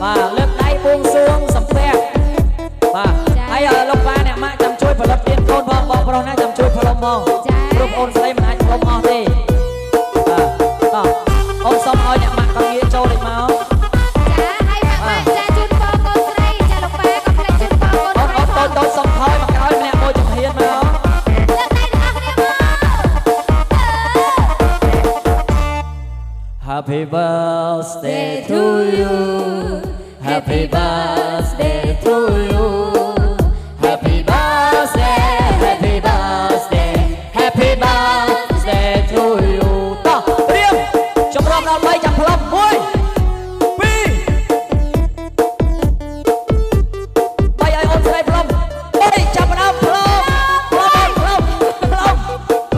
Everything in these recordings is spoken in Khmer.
បាទលើកដៃបួងសួងសំពះបាទហើយលោកប៉ាអ្នកម៉ាក់ចាំជួយផលិតទៀនកូនបងប្រុសណាចាំជួយផ្លុំផងព្រោះអូនស្រីមិនអាចផ្លុំអស់ទេបាទតោះអូនសុំឲ្យអ្នកម៉ាក់ក៏ងាកចូលនេះមកចាហើយម៉ាក់ចាជូនបងកូនស្រីចាលោកប៉ាក៏ផ្លេចជូនបងកូនស្រីអូនតូចសុំថយមកក្រោយម្នាក់មួយជំហានមក Happy birthday to you Happy birthday to you Happy birthday Happy birthday Happy birthday to you តោះរៀបចម្រំដល់3ចាំផ្លុំ1 2 3ឲ្យអូនស្រីផ្លុំ3ចាប់ដើមផ្លុំ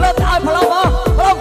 លើកឲ្យផ្លុំមកផ្លុំ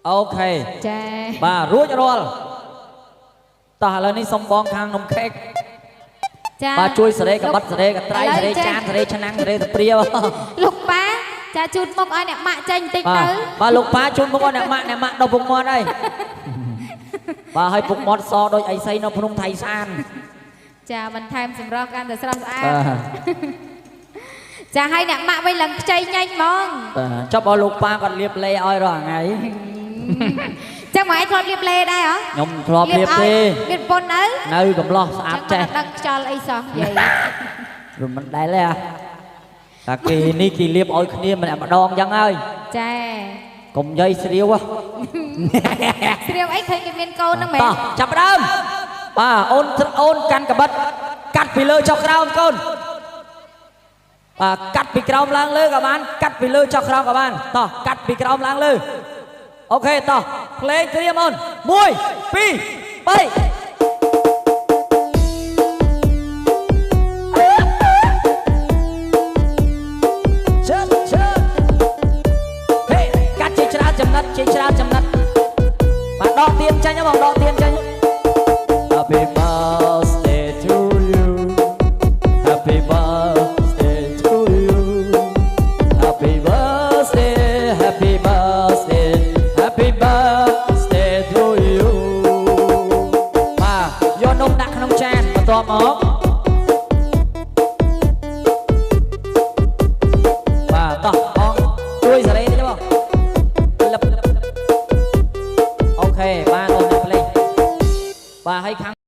អូខេចាបាទរួចរាល់តោះឥឡូវនេះសុំបងខាងនំខេកចាបាទជួយសេរីកបិតសេរីកត្រៃសេរីចានសេរីឆ្នាំងសេរីទៅព្រាវលោកប៉ាចាជូនមុខឲ្យអ្នកម៉ាក់ចេញបន្តិចទៅបាទលោកប៉ាជូនមុខឲ្យអ្នកម៉ាក់ដុសពុកមាត់ហើយបាទឲ្យពុកមាត់សដូចអីសីនៅភ្នំថៃស្អានចាបន្ថែមសម្រស់កាន់តែស្រស់ស្អាតចាឲ្យអ្នកម៉ាក់វិញឡើងខ្ចីញ៉ាញ់ហ្មងបាទចុះបើលោកប៉ាគាត់លាបលេឲ្យរាល់ថ្ងៃចាំមកឯងធ្លាប់លាបលេដែរហ៎ខ្ញុំធ្លាប់លាបទេមានប៉ុននៅកំឡោះស្អាតចេះដឹងខ្យល់អីសោះយាយរមិនដែលទេតាគេនេះគេលាបឲ្យគ្នាម្នាក់ម្ដងចឹងហើយចាកុំយាយស្រាវស្រាវអីឃើញគេមានកូនហ្នឹងមែនចាប់ដើមបាទអូនកាន់កបិតកាត់ពីលើចុះក្រោមកូនបាទកាត់ពីក្រោមឡើងលើក៏បានកាត់ពីលើចុះក្រោមក៏បានតោះកាត់ពីក្រោមឡើងលើអូខេតោះភ្លេងត្រៀមអូន1 2 3ជាច្រើនចំណិតបាទដកទៀនចាញ់បងដកទៀនចាញ់ Happy birthday to you Happy birthday to you Happy birthday Happy birthday Happy birthday to you បាទយកនំដាក់ក្នុងចានបន្ទាប់មកបាទតោះបងជួយសេរីតិចបងអូខេបាទអូនភ្លេងបាទឲ្យខាង